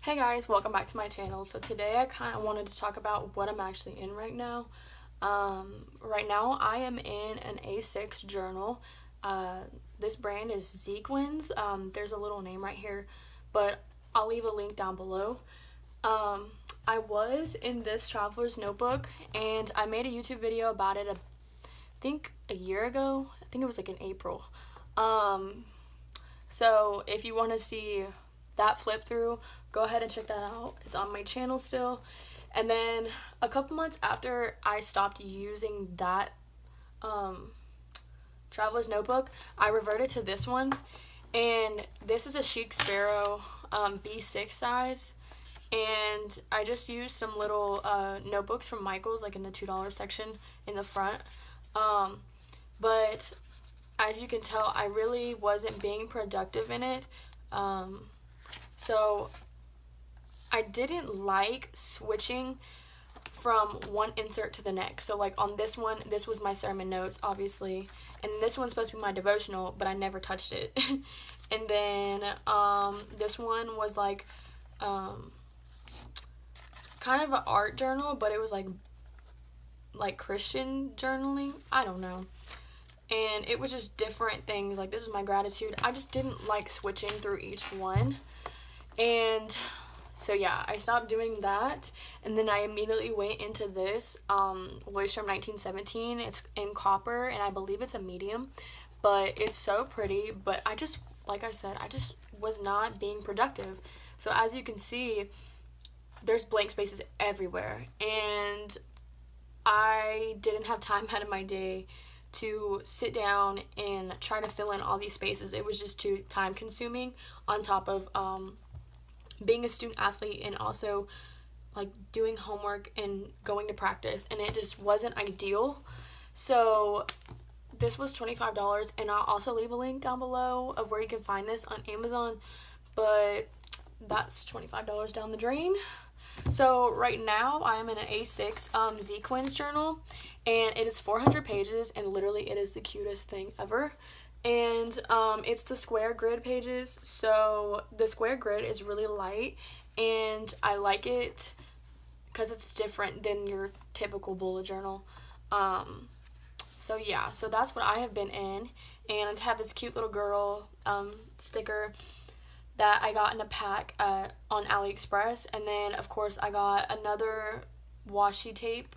Hey guys, welcome back to my channel. So today I kind of wanted to talk about what I'm actually in right now. Right now I am in an A6 journal. This brand is Sequins. There's a little name right here, but I'll leave a link down below. I was in this traveler's notebook and I made a YouTube video about it, I think a year ago. I think it was like in April. So if you want to see that flip through, go ahead and check that out. It's on my channel still. And then a couple months after I stopped using that traveler's notebook, I reverted to this one. And this is a Chic Sparrow B6 size. And I just used some little notebooks from Michael's, like in the $2 section in the front. But as you can tell, I really wasn't being productive in it. So I didn't like switching from one insert to the next. So like on this one, this was my sermon notes, obviously. And this one's supposed to be my devotional, but I never touched it. And then this one was like kind of an art journal, but it was like Christian journaling. I don't know. And it was just different things. Like, this is my gratitude. I just didn't like switching through each one. And so yeah, I stopped doing that. And then I immediately went into this Voice from 1917. It's in copper, and I believe it's a medium. But it's so pretty. But I just, like I said, I just was not being productive. So as you can see, there's blank spaces everywhere. And I didn't have time out of my day to sit down and try to fill in all these spaces. It was just too time consuming, on top of being a student athlete and also like doing homework and going to practice, and it just wasn't ideal. So this was $25, and I'll also leave a link down below of where you can find this on Amazon, but that's $25 down the drain. So right now I'm in an A6 Sequins journal, and it is 400 pages, and literally it is the cutest thing ever. And it's the square grid pages, so the square grid is really light, and I like it because it's different than your typical bullet journal. So yeah, so that's what I have been in, and I have this cute little girl sticker that I got in a pack on AliExpress. And then of course I got another washi tape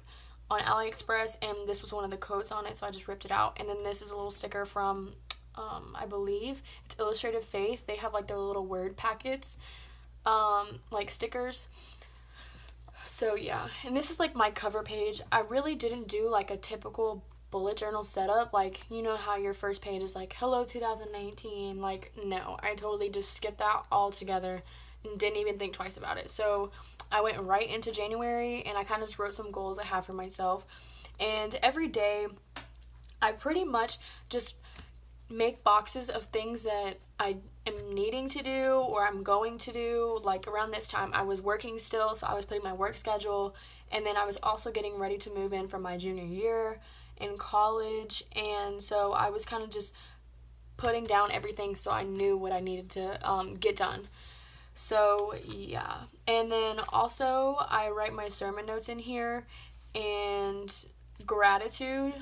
on AliExpress, and this was one of the quotes on it, so I just ripped it out. And then this is a little sticker from I believe it's Illustrated Faith. They have like their little word packets, like stickers. So yeah, and this is like my cover page. I really didn't do like a typical bullet journal setup, like, you know how your first page is like hello 2019. Like, no, I totally just skipped that altogether and didn't even think twice about it. So I went right into January, and I kind of just wrote some goals I have for myself, and every day I pretty much just make boxes of things that I am needing to do or I'm going to do. Like around this time I was working still, so I was putting my work schedule, and then I was also getting ready to move in for my junior year in college, and so I was kind of just putting down everything so I knew what I needed to get done. So yeah, and then also I write my sermon notes in here, and gratitude.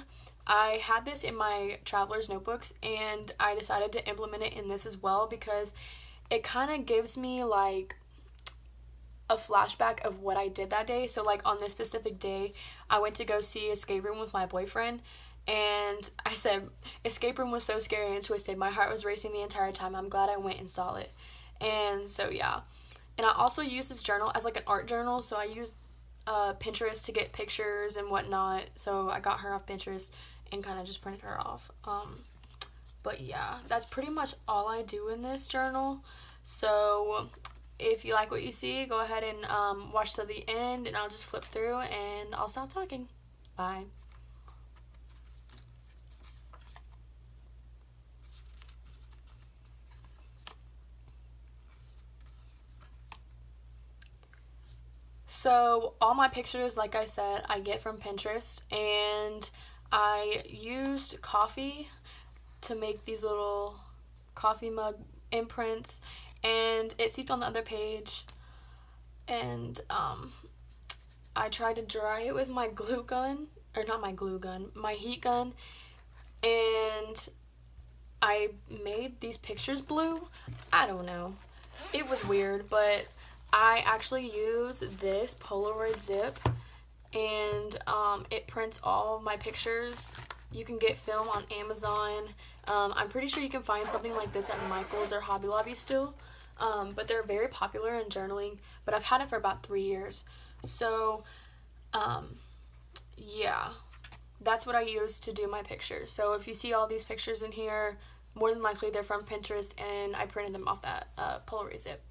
I had this in my traveler's notebooks, and I decided to implement it in this as well because it kind of gives me like a flashback of what I did that day. So like on this specific day, I went to go see Escape Room with my boyfriend, and I said, Escape Room was so scary and twisted. My heart was racing the entire time. I'm glad I went and saw it. And so yeah. And I also use this journal as like an art journal. So I use Pinterest to get pictures and whatnot. So I got her off Pinterest and kind of just printed her off. But yeah, that's pretty much all I do in this journal. So if you like what you see, go ahead and watch to the end, and I'll just flip through and I'll stop talking. Bye. So all my pictures, like I said, I get from Pinterest, and I used coffee to make these little coffee mug imprints, and it seeped on the other page. and I tried to dry it with my glue gun, or not my glue gun, my heat gun, and I made these pictures blue. I don't know. It was weird, but I actually use this Polaroid zip, and it prints all my pictures. You can get film on Amazon. I'm pretty sure you can find something like this at Michael's or Hobby Lobby still, but they're very popular in journaling, but I've had it for about 3 years. So, yeah, that's what I use to do my pictures. So if you see all these pictures in here, more than likely they're from Pinterest, and I printed them off that Polaroid zip.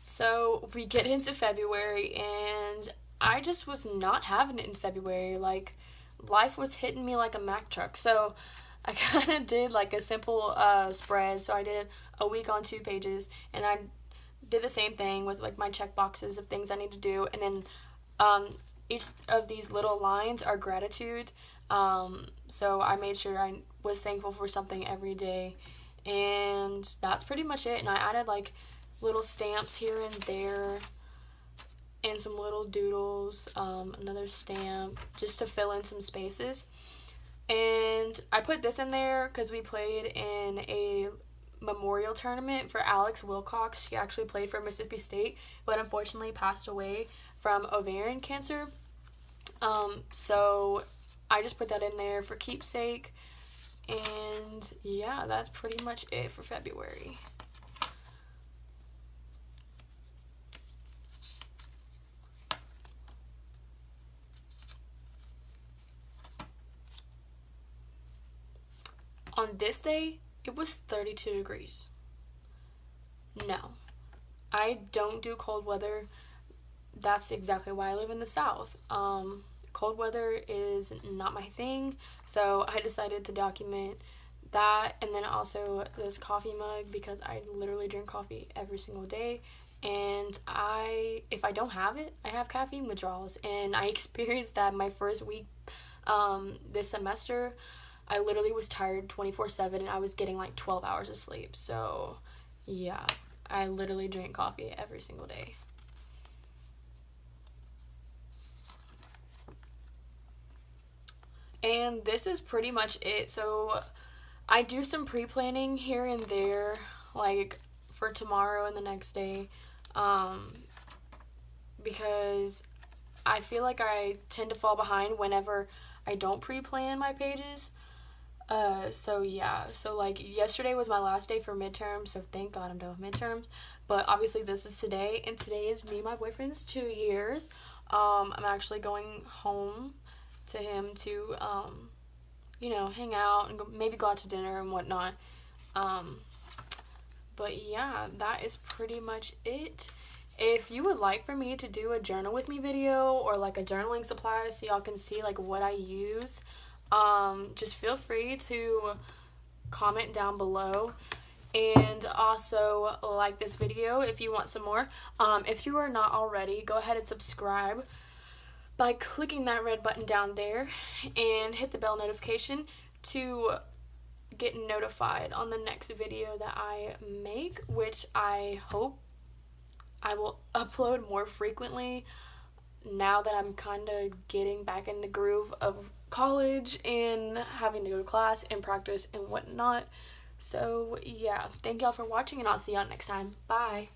So we get into February, and I just was not having it in February. Like, life was hitting me like a Mack truck. So I kind of did like a simple spread. So I did a week on 2 pages, and I did the same thing with like my check boxes of things I need to do. And then each of these little lines are gratitude. So I made sure I was thankful for something every day. And that's pretty much it. And I added like little stamps here and there, and some little doodles, another stamp, just to fill in some spaces. And I put this in there because we played in a memorial tournament for Alex Wilcox. She actually played for Mississippi State, but unfortunately passed away from ovarian cancer. So I just put that in there for keepsake. And yeah, that's pretty much it for February. On this day, it was 32 degrees. No, I don't do cold weather. That's exactly why I live in the South. Cold weather is not my thing, so I decided to document that, and then also this coffee mug, because I literally drink coffee every single day, and if I don't have it, I have caffeine withdrawals, and I experienced that my first week this semester. I literally was tired 24/7, and I was getting like 12 hours of sleep. So yeah, I literally drink coffee every single day. And this is pretty much it. So I do some pre-planning here and there, like for tomorrow and the next day, because I feel like I tend to fall behind whenever I don't pre-plan my pages. So yeah, so like yesterday was my last day for midterm, so thank God I'm done with midterms. But obviously this is today, and today is me and my boyfriend's 2 years. I'm actually going home to him to, hang out and maybe go out to dinner and whatnot. But yeah, that is pretty much it. If you would like for me to do a journal with me video, or like a journaling supply so y'all can see like what I use, just feel free to comment down below, and also like this video if you want some more. If you are not already, go ahead and subscribe by clicking that red button down there, and hit the bell notification to get notified on the next video that I make, which I hope I will upload more frequently now that I'm kind of getting back in the groove of college and having to go to class and practice and whatnot. So yeah, thank y'all for watching, and I'll see y'all next time. Bye.